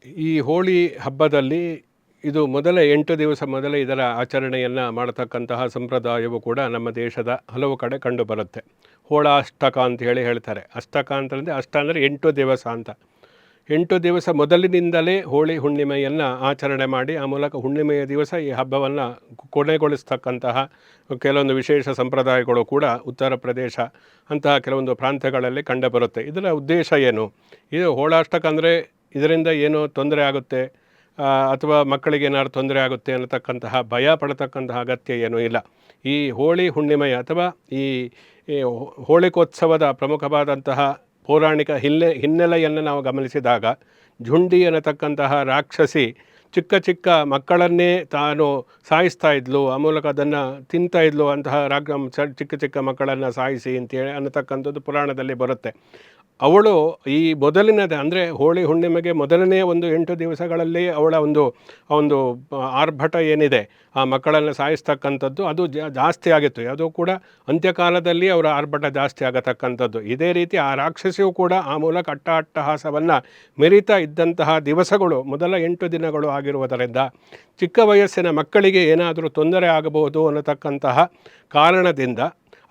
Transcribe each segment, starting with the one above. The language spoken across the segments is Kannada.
ಈ ಹೋಳಿ ಹಬ್ಬದಲ್ಲಿ ಇದು ಮೊದಲ 8 ದಿವಸ ಮೊದಲೇ ಇದರ ಆಚರಣೆಯನ್ನು ಮಾಡತಕ್ಕಂತಹ ಸಂಪ್ರದಾಯವು ಕೂಡ ನಮ್ಮ ದೇಶದ ಹಲವು ಕಡೆ ಕಂಡುಬರುತ್ತೆ. ಹೋಳಾಷ್ಟಕ ಅಂತ ಹೇಳ್ತಾರೆ. ಅಷ್ಟಕ ಅಂತಂದರೆ ಅಷ್ಟ ಅಂದರೆ 8 ದಿವಸ ಅಂತ. 8 ದಿವಸ ಮೊದಲಿನಿಂದಲೇ ಹೋಳಿ ಹುಣ್ಣಿಮೆಯನ್ನು ಆಚರಣೆ ಮಾಡಿ ಆ ಮೂಲಕ ಹುಣ್ಣಿಮೆಯ ದಿವಸ ಈ ಹಬ್ಬವನ್ನು ಕೊನೆಗೊಳಿಸ್ತಕ್ಕಂತಹ ಕೆಲವೊಂದು ವಿಶೇಷ ಸಂಪ್ರದಾಯಗಳು ಕೂಡ ಉತ್ತರ ಪ್ರದೇಶ ಅಂತಹ ಕೆಲವೊಂದು ಪ್ರಾಂತ್ಯಗಳಲ್ಲಿ ಕಂಡುಬರುತ್ತೆ. ಇದರ ಉದ್ದೇಶ ಏನು? ಇದು ಹೋಳಾಷ್ಟಕ ಅಂದರೆ ಇದರಿಂದ ಏನೋ ತೊಂದರೆ ಆಗುತ್ತೆ ಅಥವಾ ಮಕ್ಕಳಿಗೆ ಏನಾದ್ರು ತೊಂದರೆ ಆಗುತ್ತೆ ಅನ್ನತಕ್ಕಂತಹ ಭಯ ಪಡತಕ್ಕಂತಹ ಅಗತ್ಯ ಏನೂ ಇಲ್ಲ. ಈ ಹೋಳಿ ಹುಣ್ಣಿಮೆಯ ಅಥವಾ ಈ ಹೋಳಿಕೋತ್ಸವದ ಪ್ರಮುಖವಾದಂತಹ ಪೌರಾಣಿಕ ಹಿನ್ನೆಲೆಯನ್ನು ನಾವು ಗಮನಿಸಿದಾಗ ಝುಂಡಿ ಅನ್ನತಕ್ಕಂತಹ ರಾಕ್ಷಸಿ ಚಿಕ್ಕ ಚಿಕ್ಕ ಮಕ್ಕಳನ್ನೇ ತಾನು ಸಾಯಿಸ್ತಾ ಇದ್ಲು, ಆ ಮೂಲಕ ಅದನ್ನು ತಿಂತಾ ಇದ್ಲು. ಅಂತಹ ಚಿಕ್ಕ ಚಿಕ್ಕ ಮಕ್ಕಳನ್ನು ಸಾಯಿಸಿ ಅಂತೇಳಿ ಅನ್ನತಕ್ಕಂಥದ್ದು ಪುರಾಣದಲ್ಲಿ ಬರುತ್ತೆ. ಅವಳು ಈ ಮೊದಲಿನದ ಅಂದರೆ ಹೋಳಿ ಹುಣ್ಣಿಮೆಗೆ ಮೊದಲನೇ ಒಂದು 8 ದಿವಸಗಳಲ್ಲಿ ಅವಳ ಒಂದು ಆರ್ಭಟ ಏನಿದೆ, ಆ ಮಕ್ಕಳನ್ನು ಸಾಯಿಸ್ತಕ್ಕಂಥದ್ದು ಅದು ಜಾಸ್ತಿ ಆಗಿತ್ತು. ಯಾವುದೂ ಕೂಡ ಅಂತ್ಯಕಾಲದಲ್ಲಿ ಅವರ ಆರ್ಭಟ ಜಾಸ್ತಿ ಆಗತಕ್ಕಂಥದ್ದು. ಇದೇ ರೀತಿ ಆ ರಾಕ್ಷಸಿಯು ಕೂಡ ಆ ಮೂಲಕ ಅಟ್ಟಹಾಸವನ್ನು ಮೆರಿತಾ ಇದ್ದಂತಹ ದಿವಸಗಳು ಮೊದಲ 8 ದಿನಗಳು ಆಗಿರುವುದರಿಂದ ಚಿಕ್ಕ ವಯಸ್ಸಿನ ಮಕ್ಕಳಿಗೆ ಏನಾದರೂ ತೊಂದರೆ ಆಗಬಹುದು ಅನ್ನತಕ್ಕಂತಹ ಕಾರಣದಿಂದ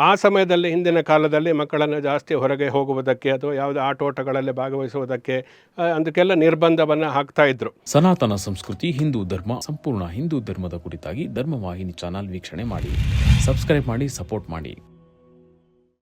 ಆ ಸಮಯದಲ್ಲಿ ಹಿಂದಿನ ಕಾಲದಲ್ಲಿ ಮಕ್ಕಳನ್ನು ಜಾಸ್ತಿ ಹೊರಗೆ ಹೋಗುವುದಕ್ಕೆ ಅಥವಾ ಯಾವುದೇ ಆಟೋಟಗಳಲ್ಲಿ ಭಾಗವಹಿಸುವುದಕ್ಕೆ ಅದಕ್ಕೆಲ್ಲ ನಿರ್ಬಂಧವನ್ನು ಹಾಕ್ತಾ ಇದ್ರು. ಸನಾತನ ಸಂಸ್ಕೃತಿ, ಹಿಂದೂ ಧರ್ಮ, ಸಂಪೂರ್ಣ ಹಿಂದೂ ಧರ್ಮದ ಕುರಿತಾಗಿ ಧರ್ಮವಾಹಿನಿ ಚಾನಲ್ ವೀಕ್ಷಣೆ ಮಾಡಿ, ಸಬ್ಸ್ಕ್ರೈಬ್ ಮಾಡಿ, ಸಪೋರ್ಟ್ ಮಾಡಿ.